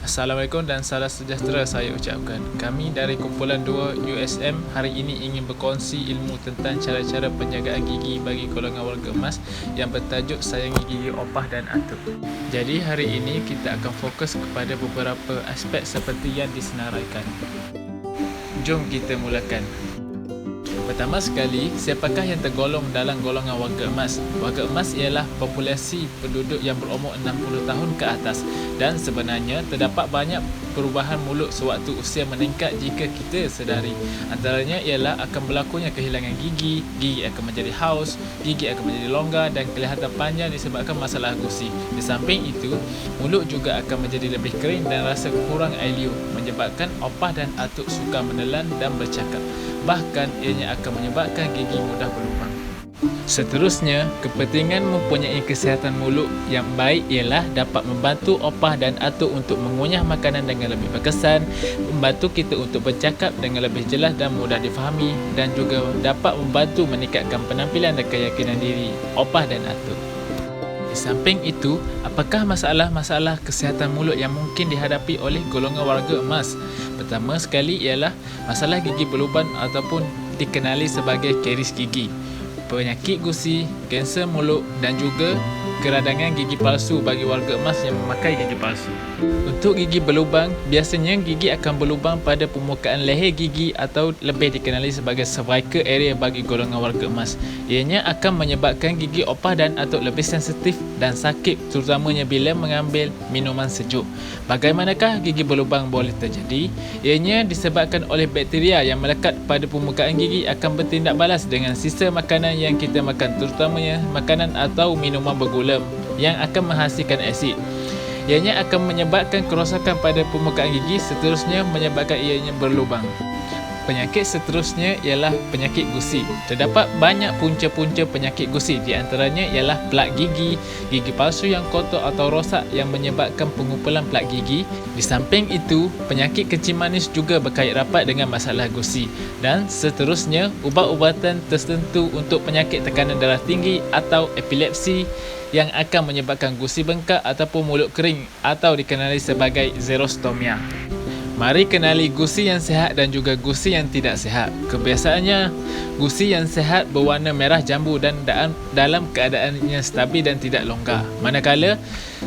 Assalamualaikum dan salam sejahtera saya ucapkan. Kami dari kumpulan 2 USM hari ini ingin berkongsi ilmu tentang cara-cara penjagaan gigi bagi golongan warga emas yang bertajuk Sayangi Gigi Opah dan Atuk. Jadi hari ini kita akan fokus kepada beberapa aspek seperti yang disenaraikan. Jom kita mulakan. Pertama sekali, siapakah yang tergolong dalam golongan warga emas? Warga emas ialah populasi penduduk yang berumur 60 tahun ke atas dan sebenarnya terdapat banyak perubahan mulut sewaktu usia meningkat jika kita sedari. Antaranya ialah akan berlakunya kehilangan gigi, gigi akan menjadi haus, gigi akan menjadi longgar dan kelihatan panjang disebabkan masalah gusi. Di samping itu, mulut juga akan menjadi lebih kering dan rasa kurang air liur, menyebabkan opah dan atuk sukar menelan dan bercakap. Bahkan ianya akan menyebabkan gigi mudah berlubang. Seterusnya, kepentingan mempunyai kesihatan mulut yang baik ialah dapat membantu opah dan atuk untuk mengunyah makanan dengan lebih berkesan, membantu kita untuk bercakap dengan lebih jelas dan mudah difahami, dan juga dapat membantu meningkatkan penampilan dan keyakinan diri opah dan atuk. Di samping itu, apakah masalah-masalah kesihatan mulut yang mungkin dihadapi oleh golongan warga emas? Pertama sekali ialah masalah gigi berlubang ataupun dikenali sebagai karies gigi, penyakit gusi, kanser mulut dan juga keradangan gigi palsu bagi warga emas yang memakai gigi palsu. Untuk gigi berlubang, biasanya gigi akan berlubang pada permukaan leher gigi atau lebih dikenali sebagai cervical area bagi golongan warga emas. Ianya akan menyebabkan gigi opah dan atuk lebih sensitif dan sakit, terutamanya bila mengambil minuman sejuk. Bagaimanakah gigi berlubang boleh terjadi? Ianya disebabkan oleh bakteria yang melekat pada permukaan gigi akan bertindak balas dengan sisa makanan yang kita makan, terutamanya makanan atau minuman bergula yang akan menghasilkan asid. Ianya akan menyebabkan kerosakan pada permukaan gigi, seterusnya menyebabkan ianya berlubang. Penyakit seterusnya ialah penyakit gusi. Terdapat banyak punca-punca penyakit gusi, di antaranya ialah plak gigi, gigi palsu yang kotor atau rosak yang menyebabkan pengumpulan plak gigi. Di samping itu, penyakit kencing manis juga berkait rapat dengan masalah gusi. Dan seterusnya, ubat-ubatan tertentu untuk penyakit tekanan darah tinggi atau epilepsi yang akan menyebabkan gusi bengkak ataupun mulut kering atau dikenali sebagai xerostomia. Mari kenali gusi yang sihat dan juga gusi yang tidak sihat. Kebiasaannya, gusi yang sihat berwarna merah jambu dan dalam keadaannya stabil dan tidak longgar. Manakala,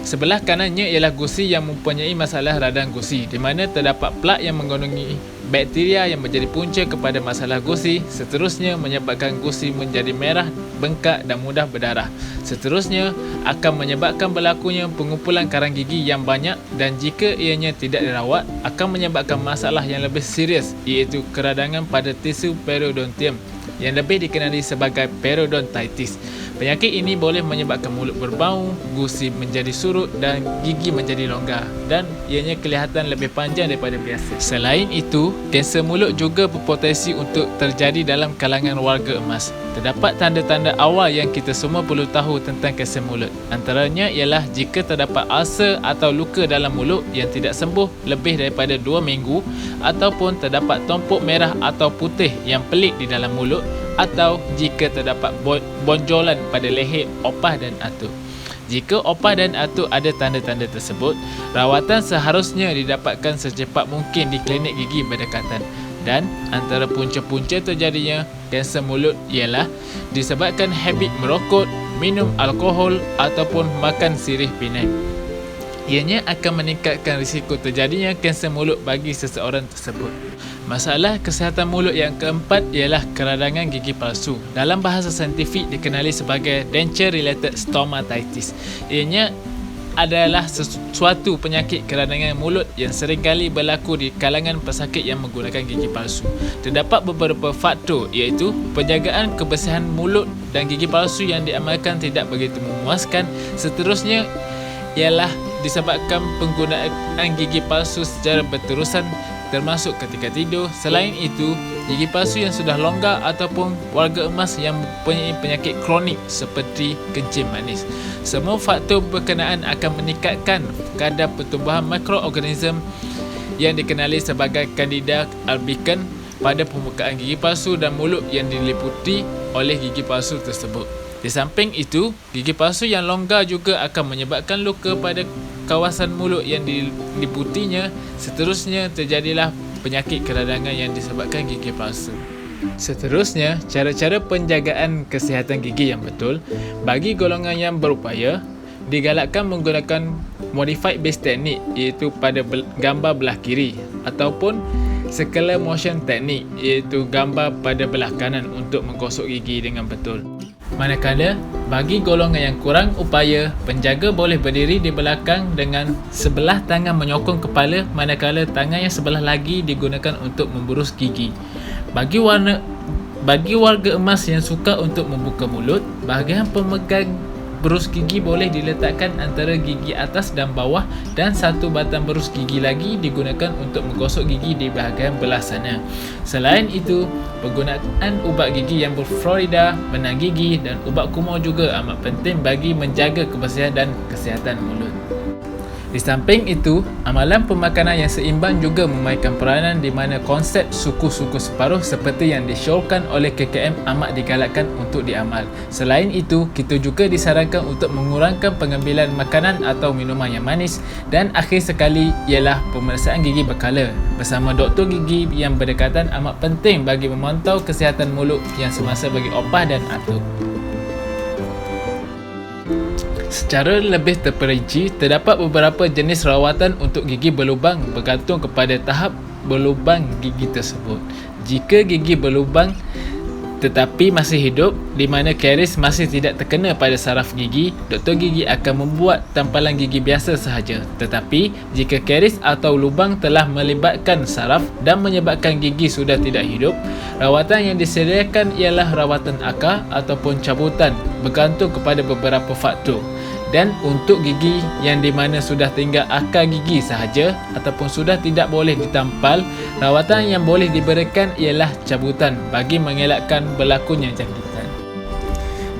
sebelah kanannya ialah gusi yang mempunyai masalah radang gusi, di mana terdapat plak yang mengandungi bakteria yang menjadi punca kepada masalah gusi, seterusnya menyebabkan gusi menjadi merah, bengkak dan mudah berdarah. Seterusnya akan menyebabkan berlakunya pengumpulan karang gigi yang banyak dan jika ianya tidak dirawat akan menyebabkan masalah yang lebih serius, iaitu keradangan pada tisu periodontium yang lebih dikenali sebagai periodontitis. Penyakit ini boleh menyebabkan mulut berbau, gusi menjadi surut dan gigi menjadi longgar dan ianya kelihatan lebih panjang daripada biasa. Selain itu, kanser mulut juga berpotensi untuk terjadi dalam kalangan warga emas. Terdapat tanda-tanda awal yang kita semua perlu tahu tentang kanser mulut. Antaranya ialah jika terdapat ulcer atau luka dalam mulut yang tidak sembuh lebih daripada 2 minggu, ataupun terdapat tumpuk merah atau putih yang pelik di dalam mulut, atau jika terdapat bonjolan pada leher opah dan atuk. Jika opah dan atuk ada tanda-tanda tersebut, rawatan seharusnya didapatkan secepat mungkin di klinik gigi berdekatan. Dan antara punca-punca terjadinya kanser mulut ialah disebabkan habit merokok, minum alkohol ataupun makan sirih pinang. Ianya akan meningkatkan risiko terjadinya kanser mulut bagi seseorang tersebut. Masalah kesihatan mulut yang keempat ialah keradangan gigi palsu. Dalam bahasa saintifik dikenali sebagai denture related stomatitis. Ianya adalah sesuatu penyakit keradangan mulut yang seringkali berlaku di kalangan pesakit yang menggunakan gigi palsu. Terdapat beberapa faktor, iaitu penjagaan kebersihan mulut dan gigi palsu yang diamalkan tidak begitu memuaskan. Seterusnya ialah disebabkan penggunaan gigi palsu secara berterusan termasuk ketika tidur. Selain itu, gigi palsu yang sudah longgar ataupun warga emas yang mempunyai penyakit kronik seperti kencing manis. Semua faktor berkenaan akan meningkatkan kadar pertumbuhan mikroorganisme yang dikenali sebagai Candida albicans pada permukaan gigi palsu dan mulut yang diliputi oleh gigi palsu tersebut. Di samping itu, gigi palsu yang longgar juga akan menyebabkan luka pada kawasan mulut yang diliputinya. Seterusnya terjadilah penyakit keradangan yang disebabkan gigi palsu. Seterusnya, cara-cara penjagaan kesihatan gigi yang betul bagi golongan yang berupaya digalakkan menggunakan modified base technique, iaitu pada gambar belah kiri, ataupun circular motion technique, iaitu gambar pada belah kanan untuk menggosok gigi dengan betul. Manakala bagi golongan yang kurang upaya, penjaga boleh berdiri di belakang dengan sebelah tangan menyokong kepala, manakala tangan yang sebelah lagi digunakan untuk memburus gigi. Bagi warga emas yang suka untuk membuka mulut, bahagian pemegang berus gigi boleh diletakkan antara gigi atas dan bawah, dan satu batang berus gigi lagi digunakan untuk menggosok gigi di bahagian belah sana. Selain itu, penggunaan ubat gigi yang berfluorida, benang gigi dan ubat kumur juga amat penting bagi menjaga kebersihan dan kesihatan mulut. Di samping itu, amalan pemakanan yang seimbang juga memainkan peranan di mana konsep suku-suku separuh seperti yang disyorkan oleh KKM amat digalakkan untuk diamal. Selain itu, kita juga disarankan untuk mengurangkan pengambilan makanan atau minuman yang manis, dan akhir sekali ialah pemeriksaan gigi berkala bersama doktor gigi yang berdekatan amat penting bagi memantau kesihatan mulut yang semasa bagi opah dan atuk. Secara lebih terperinci, terdapat beberapa jenis rawatan untuk gigi berlubang bergantung kepada tahap berlubang gigi tersebut. Jika gigi berlubang tetapi masih hidup, di mana karies masih tidak terkena pada saraf gigi, doktor gigi akan membuat tampalan gigi biasa sahaja. Tetapi, jika karies atau lubang telah melibatkan saraf dan menyebabkan gigi sudah tidak hidup, rawatan yang disediakan ialah rawatan akar ataupun cabutan bergantung kepada beberapa faktor. Dan untuk gigi yang di mana sudah tinggal akar gigi sahaja ataupun sudah tidak boleh ditampal, rawatan yang boleh diberikan ialah cabutan bagi mengelakkan berlakunya jangkitan.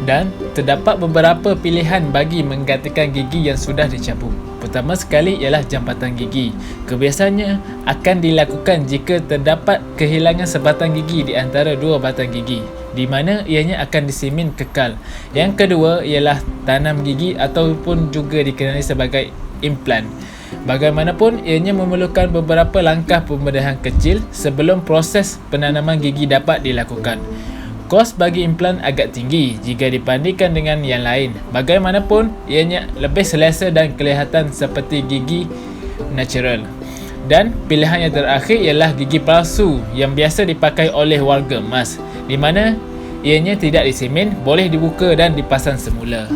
Dan terdapat beberapa pilihan bagi menggantikan gigi yang sudah dicabut. Pertama sekali ialah jambatan gigi. Kebiasaannya akan dilakukan jika terdapat kehilangan sebatang gigi di antara dua batang gigi, di mana ianya akan disimin kekal. Yang kedua ialah tanam gigi ataupun juga dikenali sebagai implan. Bagaimanapun, ianya memerlukan beberapa langkah pembedahan kecil sebelum proses penanaman gigi dapat dilakukan. Kos bagi implan agak tinggi jika dibandingkan dengan yang lain. Bagaimanapun, ianya lebih selesa dan kelihatan seperti gigi natural. Dan pilihan yang terakhir ialah gigi palsu yang biasa dipakai oleh warga emas, di mana ianya tidak disimin, boleh dibuka dan dipasang semula.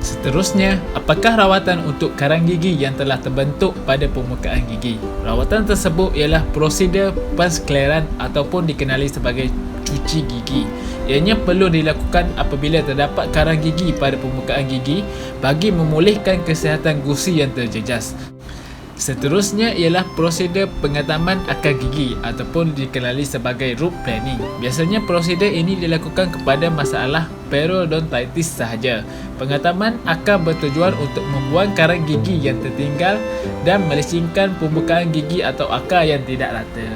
Seterusnya, apakah rawatan untuk karang gigi yang telah terbentuk pada permukaan gigi? Rawatan tersebut ialah prosedur penskleran ataupun dikenali sebagai cuci gigi. Ianya perlu dilakukan apabila terdapat karang gigi pada permukaan gigi bagi memulihkan kesihatan gusi yang terjejas. Seterusnya ialah prosedur pengataman akar gigi ataupun dikenali sebagai root planing. Biasanya prosedur ini dilakukan kepada masalah periodontitis sahaja. Pengataman akar bertujuan untuk membuang karang gigi yang tertinggal dan melecingkan permukaan gigi atau akar yang tidak rata.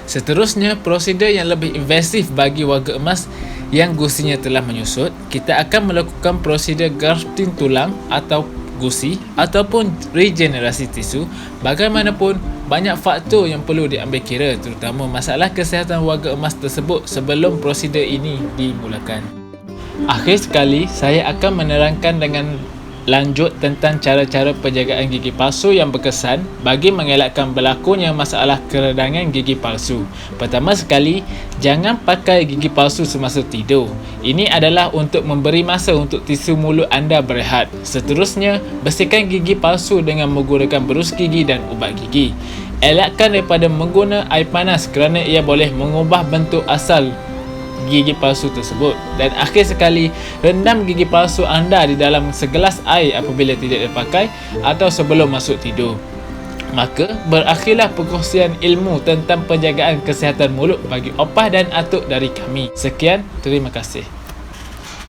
Seterusnya, prosedur yang lebih invasif bagi warga emas yang gusinya telah menyusut, kita akan melakukan prosedur grafting tulang atau gusi ataupun regenerasi tisu. Bagaimanapun, banyak faktor yang perlu diambil kira, terutama masalah kesihatan warga emas tersebut sebelum prosedur ini dimulakan. Akhir sekali, saya akan menerangkan dengan lanjut tentang cara-cara penjagaan gigi palsu yang berkesan bagi mengelakkan berlakunya masalah keradangan gigi palsu. Pertama sekali, jangan pakai gigi palsu semasa tidur. Ini adalah untuk memberi masa untuk tisu mulut anda berehat. Seterusnya, bersihkan gigi palsu dengan menggunakan berus gigi dan ubat gigi. Elakkan daripada menggunakan air panas kerana ia boleh mengubah bentuk asal gigi palsu tersebut. Dan akhir sekali, rendam gigi palsu anda di dalam segelas air apabila tidak dipakai atau sebelum masuk tidur. Maka berakhirlah perkongsian ilmu tentang penjagaan kesihatan mulut bagi opah dan atuk dari kami. Sekian, terima kasih.